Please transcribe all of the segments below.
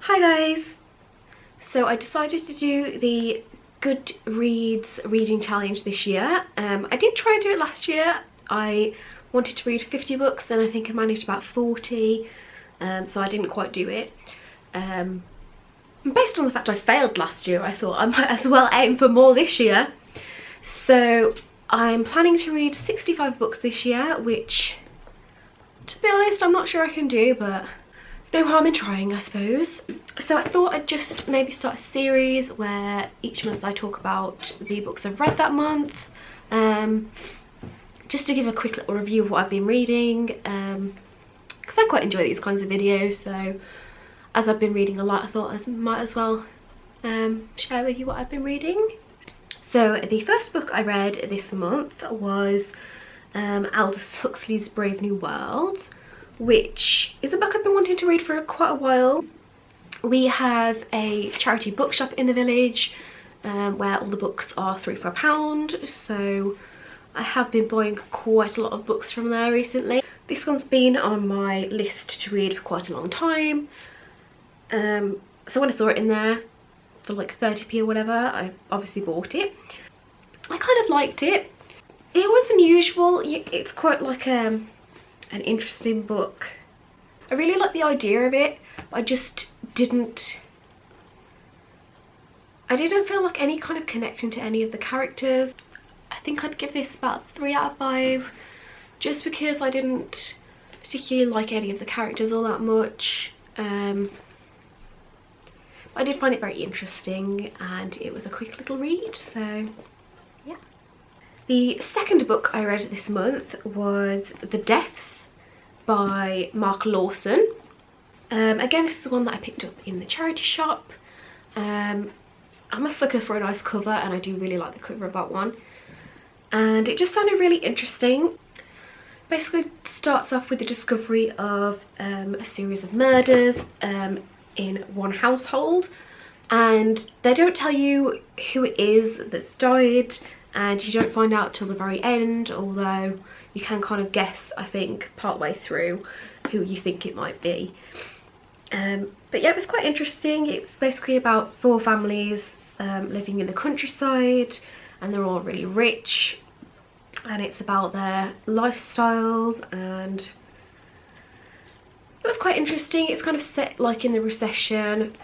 Hi guys! So I decided to do the Goodreads reading challenge this year. I did try and do it last year. I wanted to read 50 books and I think I managed about 40, so I didn't quite do it. Based on the fact I failed last year, I thought I might as well aim for more this year. So I'm planning to read 65 books this year, which, to be honest, I'm not sure I can do, but no harm in trying, I suppose. So I thought I'd just maybe start a series where each month I talk about the books I've read that month, just to give a quick little review of what I've been reading, because I quite enjoy these kinds of videos. So as I've been reading a lot, I thought I might as well share with you what I've been reading. So the first book I read this month was Aldous Huxley's Brave New World, which is a book I've been wanting to read for quite a while. We have a charity bookshop in the village where all the books are £3 for £1, so I have been buying quite a lot of books from there recently. This one's been on my list to read for quite a long time, so when I saw it in there for like 30p or whatever, I obviously bought it. I kind of liked it. It was unusual. It's quite like an interesting book. I really like the idea of it, but I just didn't feel like any kind of connection to any of the characters. I think I'd give this about 3 out of 5, just because I didn't particularly like any of the characters all that much. I did find it very interesting and it was a quick little read, so yeah. The second book I read this month was The Deaths by Mark Lawson. Again, this is one that I picked up in the charity shop. I'm a sucker for a nice cover and I do really like the cover of that one. And it just sounded really interesting. Basically starts off with the discovery of a series of murders in one household, and they don't tell you who it is that's died, and you don't find out till the very end, although you can kind of guess, I think, partway through who you think it might be. But yeah, it was quite interesting. It's basically about 4 families living in the countryside, and they're all really rich, and it's about their lifestyles, and it was quite interesting. It's kind of set like in the recession.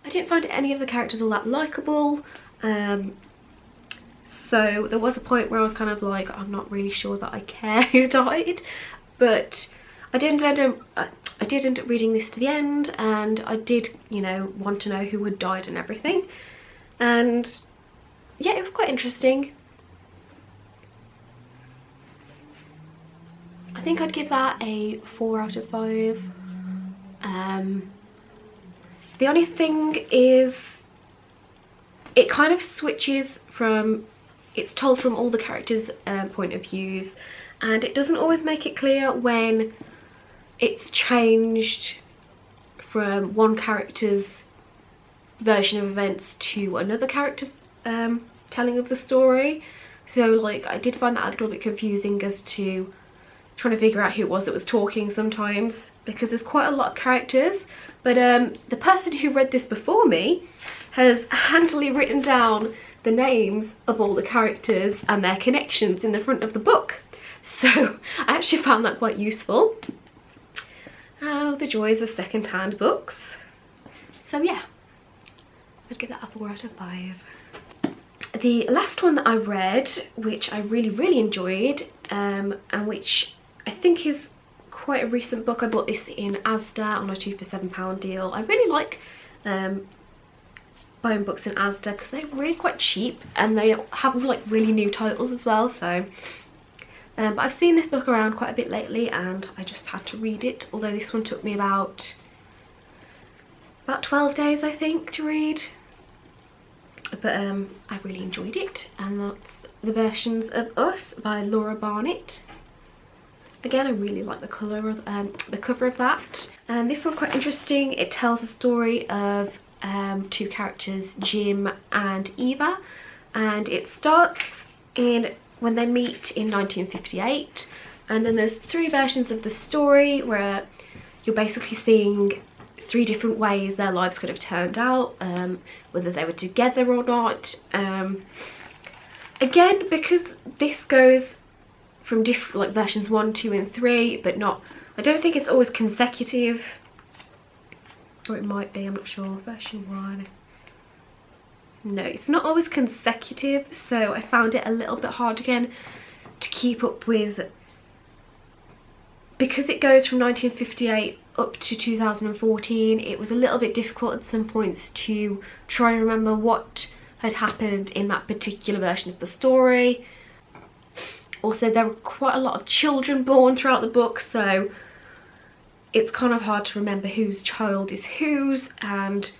I didn't find any of the characters all that likeable. So there was a point where I was kind of like, I'm not really sure that I care who died, but I did end up reading this to the end, and I did, you know, want to know who had died and everything. And yeah, it was quite interesting. I think I'd give that a 4 out of 5. The only thing is, it kind of switches from, it's told from all the characters' point of views, and it doesn't always make it clear when it's changed from one character's version of events to another character's telling of the story. So like, I did find that a little bit confusing as to trying to figure out who it was that was talking sometimes, because there's quite a lot of characters. But the person who read this before me has handily written down the names of all the characters and their connections in the front of the book, so I actually found that quite useful. Oh, the joys of second-hand books. So yeah, I'd give that a 4 out of 5. The last one that I read, which I really enjoyed, and which I think is quite a recent book. I bought this in Asda on a 2 for £7 deal. I really like buying books in Asda because they're really quite cheap, and they have like really new titles as well. So but I've seen this book around quite a bit lately and I just had to read it, although this one took me about 12 days I think to read. But I really enjoyed it, and that's The Versions of Us by Laura Barnett. Again, I really like the colour of the cover of that. And this one's quite interesting. It tells a story of 2 characters, Jim and Eva, and it starts in when they meet in 1958, and then there's 3 versions of the story where you're basically seeing 3 different ways their lives could have turned out, whether they were together or not. Again, because this goes from different, like versions 1, 2 and 3, but not, I don't think it's always consecutive, or it might be, I'm not sure. Version 1, no, it's not always consecutive, so I found it a little bit hard again to keep up with, because it goes from 1958 up to 2014. It was a little bit difficult at some points to try and remember what had happened in that particular version of the story. Also, there were quite a lot of children born throughout the book, so it's kind of hard to remember whose child is whose and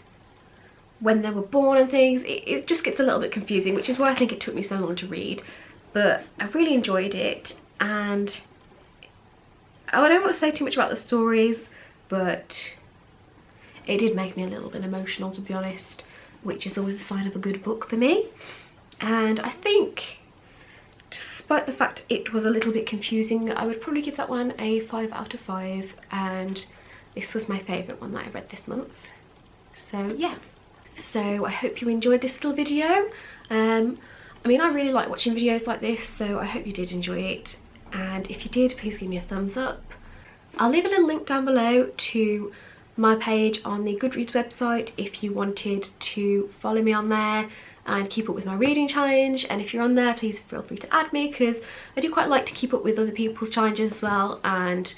when they were born and things. It just gets a little bit confusing, which is why I think it took me so long to read. But I really enjoyed it, and I don't want to say too much about the stories, but it did make me a little bit emotional, to be honest, which is always a sign of a good book for me. And I think, despite the fact it was a little bit confusing, I would probably give that one a 5 out of 5, and this was my favourite one that I read this month. So yeah, so I hope you enjoyed this little video. I mean, I really like watching videos like this, so I hope you did enjoy it, and if you did, please give me a thumbs up. I'll leave a little link down below to my page on the Goodreads website if you wanted to follow me on there and keep up with my reading challenge. And if you're on there, please feel free to add me, because I do quite like to keep up with other people's challenges as well, and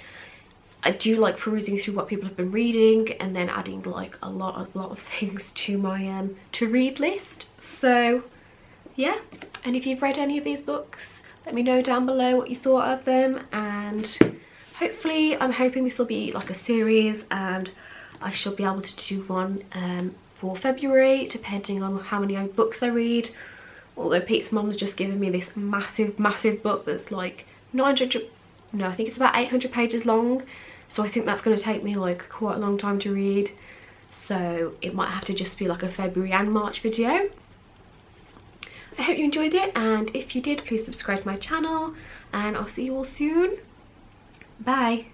I do like perusing through what people have been reading and then adding like a lot of things to my to read list. So yeah, and if you've read any of these books, let me know down below what you thought of them, and hopefully I'm hoping this will be like a series, and I shall be able to do one for February, depending on how many books I read. Although Pete's mum's just given me this massive book that's like 900, no, I think it's about 800 pages long, so I think that's going to take me like quite a long time to read, so it might have to just be like a February and March video. I hope you enjoyed it, and if you did, please subscribe to my channel, and I'll see you all soon. Bye.